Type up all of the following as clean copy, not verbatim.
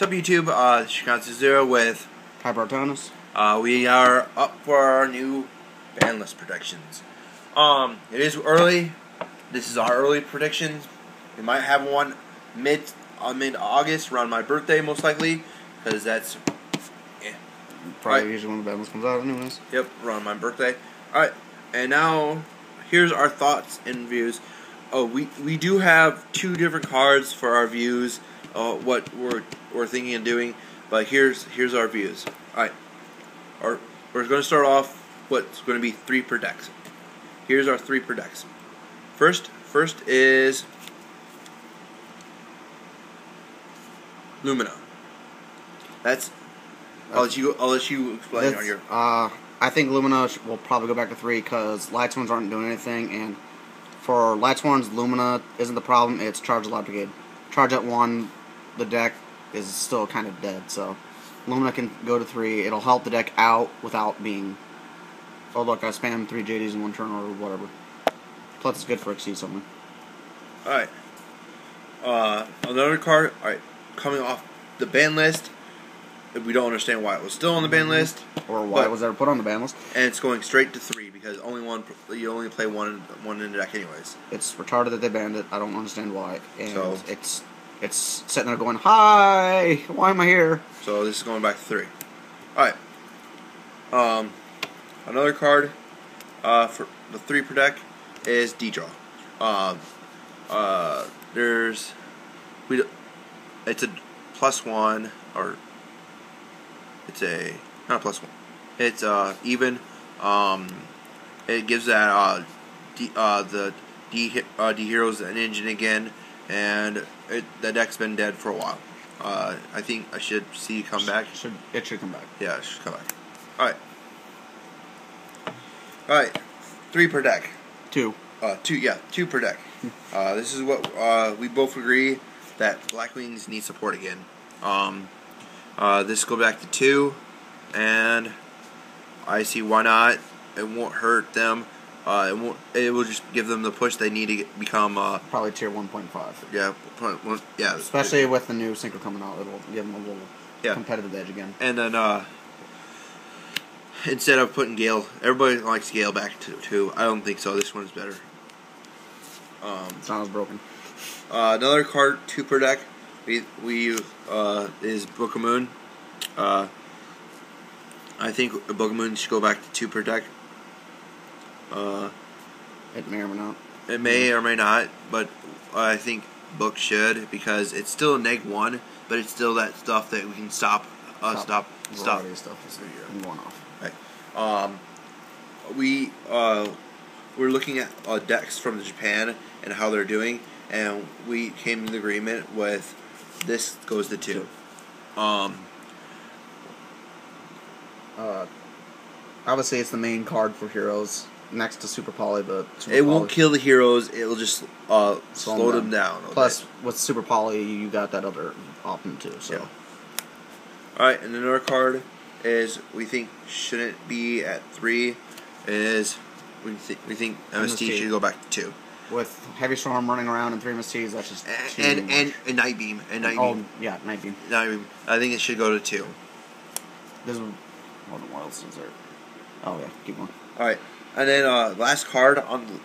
What's up, YouTube? Shankatsuxero with Hypertonus. we are up for our new ban list predictions. It is early. This is our early predictions. We might have one mid-August, around my birthday, most likely, because that's Probably usually when the ban list comes out, anyways. Yep, around my birthday. All right, and now here's our thoughts and views. Oh, we do have two different cards for our views. What we're thinking of doing, but here's our views. All right, we're going to start off what's going to be 3 per decks. Here's our 3 per decks. First is Lumina. I'll let you explain on your. I think Lumina will probably go back to 3 because Lights ones aren't doing anything, and for Lights ones, Lumina isn't the problem. It's Charge the Light Brigade. Charge at 1, the deck is still kind of dead. So Lumina can go to 3. It'll help the deck out without being. Oh look, I spammed 3 JDs in one turn or whatever. Plus, it's good for Exceed something. All right. Another card. All right, coming off the ban list. We don't understand why it was still on the ban list, or why it was ever put on the ban list. And it's going straight to 3 because you only play one in the deck anyways. It's retarded that they banned it. I don't understand why. And so it's sitting there going, "Hi, why am I here?" So this is going back to 3. All right. Another card for the 3 per deck is D-Draw. It's a +1 or. It's not +1. It's even. It gives that the D heroes an engine again, and the deck's been dead for a while. I think I should see it come back. It should come back. Yeah, it should come back. All right. 3 per deck. 2. 2 per deck. This is what we both agree that Blackwings need support again. This go back to 2, and I see why not. It won't hurt them. It will just give them the push they need to become. Probably tier 1.5. Yeah. Especially with the new synchro coming out, it'll give them a little competitive edge again. And then instead of putting Gale, everybody likes Gale back to 2. I don't think so. This one's better. It's not as broken. Another card 2 per deck. Is Book of Moon. I think Book of Moon should go back to 2 per deck. It may or may not. It may or may not, but I think Book should because it's still a -1, but it's still that stuff that we can stop. Stuff is one off. Right. We're looking at decks from Japan and how they're doing, and we came to the agreement with. This goes to 2. Obviously, it's the main card for heroes next to Super Poly, but it won't kill the heroes. It'll just slow them down. Plus, with Super Poly, you got that other option too. So, yeah. All right, and another card is we think shouldn't be at 3 is we think MST should go back to 2. With Heavy Storm running around and 3 MSTs, that's just and Night Beam yeah, Night Beam. I think it should go to 2. There's what else is there? Oh yeah, keep going. All right, and then last card on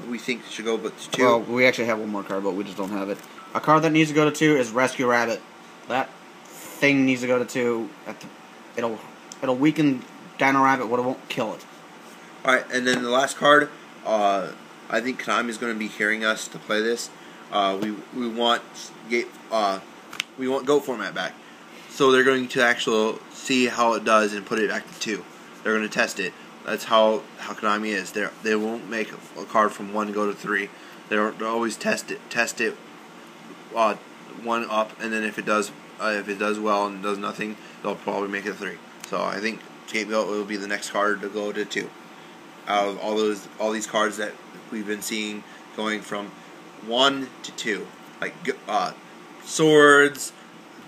we think should go to 2. Well, we actually have one more card, but we just don't have it. A card that needs to go to 2 is Rescue Rabbit. That thing needs to go to 2. It'll weaken Dino Rabbit, but it won't kill it. All right, and then the last card. I think Konami is going to be hearing us to play this. We want Goat format back, so they're going to actually see how it does and put it back to 2. They're going to test it. That's how Konami is. They won't make a card from 1 go to 3. They'll always test it 1 up, and then if it does well and does nothing, they'll probably make it 3. So I think Scapegoat will be the next card to go to 2. Out of all these cards that we've been seeing going from 1 to 2, like Swords,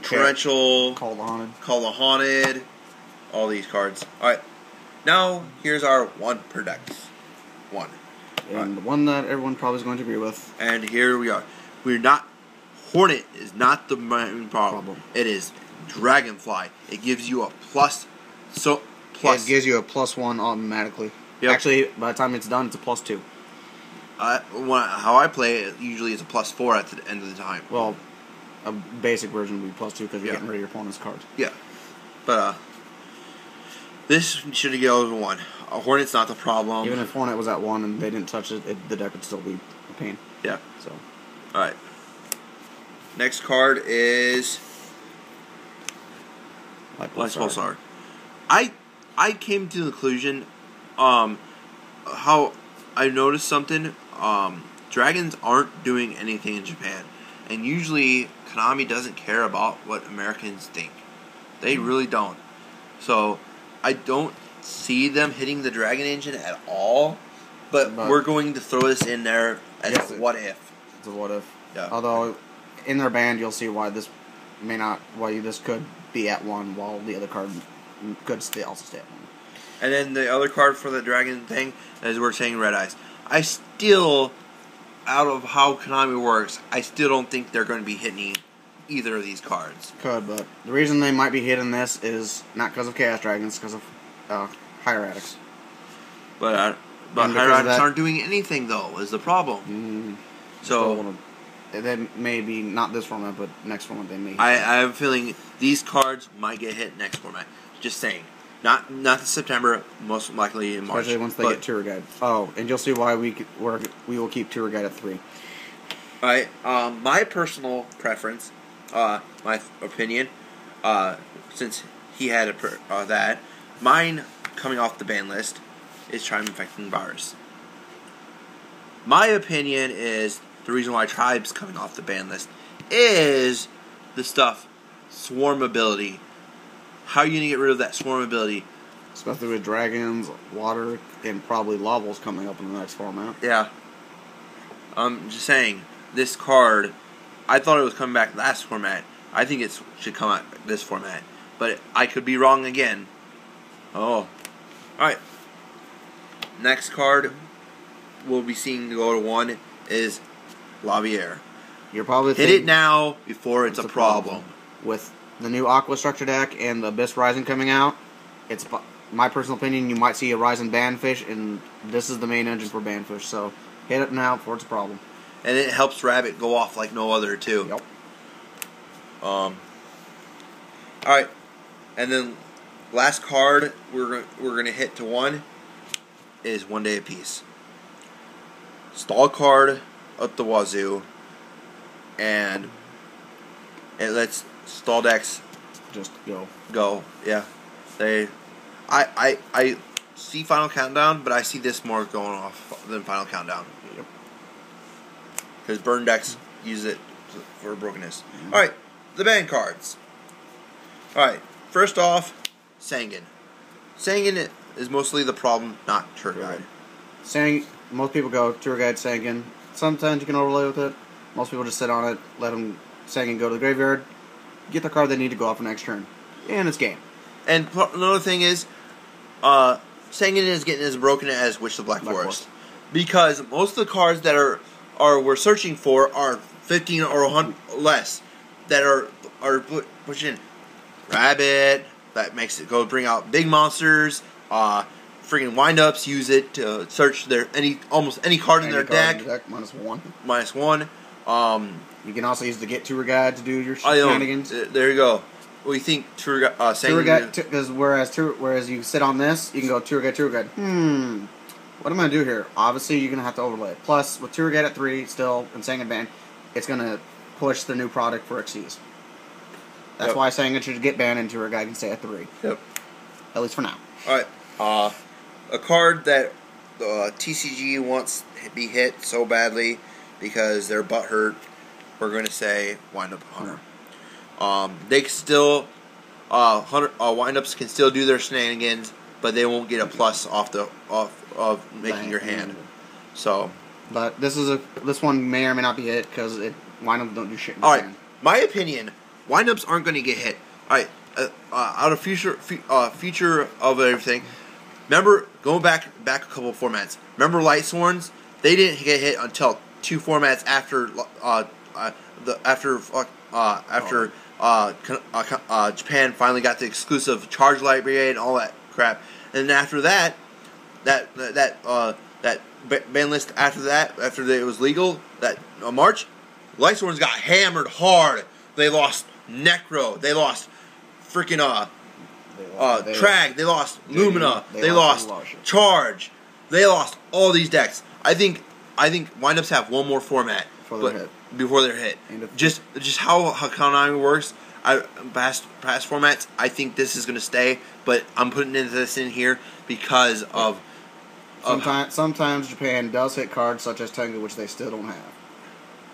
Torrential, Call the Haunted, all these cards. All right, now here's our 1 per deck. 1. And the one that everyone probably is going to agree with. And here we are. We're not. Hornet is not the main problem. It is Dragonfly. It gives you a plus. It gives you a +1 automatically. Yep. Actually, by the time it's done, it's a +2. How I play it, usually it's a +4 at the end of the time. Well, a basic version would be +2 because you're getting rid of your opponent's cards. Yeah. But, this should have gone to 1. Hornet's not the problem. Even if Hornet was at 1 and they didn't touch it, the deck would still be a pain. Yeah. So. Alright. Next card is Light Pulsar. I came to the conclusion, how I noticed something. Dragons aren't doing anything in Japan, and usually Konami doesn't care about what Americans think. They really don't. So I don't see them hitting the Dragon Engine at all. But we're going to throw this in there as a what if. It's a what if. Yeah. Although in their band, you'll see why this could be at 1 while the other card could also stay at 1. And then the other card for the Dragon thing, as we're saying, Red Eyes. I still, out of how Konami works, I still don't think they're going to be hitting either of these cards. But the reason they might be hitting this is not because of Chaos Dragons, because of Hieratics. But Hieratics aren't doing anything, though, is the problem. So they may be not this format, but next format they may. I have a feeling these cards might get hit next format. Just saying. Not this September, most likely in March. Especially once they get Tour Guide. Oh, and you'll see why we will keep Tour Guide at 3. Alright, my personal preference, my opinion, since he had that, mine coming off the ban list is Tribe Infecting Virus. My opinion is the reason why Tribe's coming off the ban list is the stuff, Swarm ability. How are you going to get rid of that Swarm ability? Especially with Dragons, Water, and probably Lavels coming up in the next format. Yeah. I'm just saying, this card, I thought it was coming back last format. I think it should come out this format. But I could be wrong again. Oh. Alright. Next card we'll be seeing go to 1 is Lavier. You're probably hit it now before it's a problem. With the new Aqua Structure deck and the Abyss Rising coming out, it's my personal opinion, you might see a Rising Bandfish, and this is the main engine for Bandfish, so hit it now before it's a problem. And it helps Rabbit go off like no other, too. Yep. Alright. And then last card we're gonna hit to 1 is One Day Apiece. Stall card up the wazoo, and it lets stall decks just go. Yeah, I see Final Countdown, but I see this more going off than Final Countdown. Yep. Because burn decks use it for brokenness. All right, the ban cards. All right, first off, Sangan. Sangan is mostly the problem, not Tour Guide. Most people go Tour Guide Sangan. Sometimes you can overlay with it. Most people just sit on it, let them Sangan go to the graveyard, get the card they need to go off the next turn, and it's game. And another thing is, Sangan is getting as broken as Witch of the Black Forest. Because most of the cards that we're searching for are 15 or 100 less that are pushing in. Rabbit, that makes it go bring out big monsters. Freaking wind-ups use it to search almost any card in their deck. -1. -1. You can also use the Get Tour Guide to do your shenanigans. There you go. What do you think, Tour Guide? Because whereas you sit on this, you can go Tour Guide. What am I going to do here? Obviously, you're going to have to overlay it. Plus, with Tour Guide at 3 still and Sangan ban, it's going to push the new product for Xyz. That's why Sangan should get banned and Tour Guide can stay at 3. Yep. At least for now. Alright. A card that TCG wants to be hit so badly because they're butthurt, we're going to say Wind-Up Hunter. They can still, Wind-Ups can still do their shenanigans, but they won't get a plus off of making your hand. So, but this one may or may not be hit because Wind-Ups don't do shit. Alright, my opinion, Wind-Ups aren't going to get hit. Alright, out of future of everything. Remember, going back a couple of formats. Remember Light Sworns? They didn't get hit until 2 formats after Japan finally got the exclusive Charge Light Brigade and all that crap. And then after that ban list after it was legal, that March, Lightsworns got hammered hard. They lost Necro. They lost freaking Trag. They lost Lumina. They lost Charge. They lost all these decks. I think windups have one more format before they're hit. Just how Konami works. Past formats, I think this is going to stay, but I'm putting this in here because of sometimes Japan does hit cards such as Tengu, which they still don't have.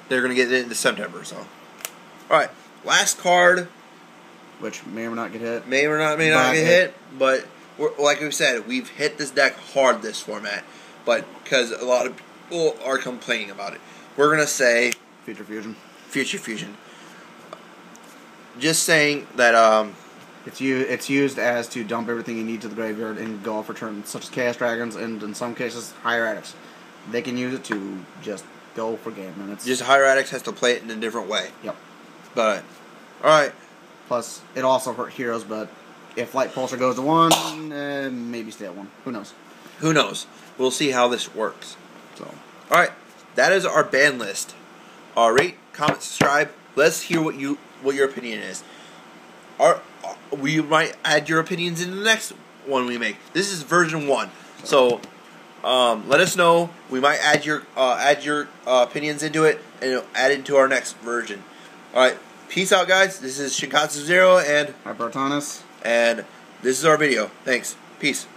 They're going to get it in September, so. Alright, last card. Which may or may not get hit. May not get hit, but like we said, we've hit this deck hard this format, but because a lot of people are complaining about it. We're going to say... Future Fusion. Just saying that it's used as to dump everything you need to the graveyard and go off for turns, such as Chaos Dragons and in some cases Hieratics. They can use it to just go for game minutes. Just Hieratics has to play it in a different way. Yep. But alright. Plus it also hurt heroes, but if Light Pulsar goes to 1, maybe stay at 1. Who knows? We'll see how this works. So alright. That is our ban list. Rate, comment, subscribe. Let's hear what your opinion is. We might add your opinions in the next one we make. This is version 1, so let us know. We might add your opinions into it and add it into our next version. All right, peace out, guys. This is Shankatsuxero and Hypertonis, and this is our video. Thanks. Peace.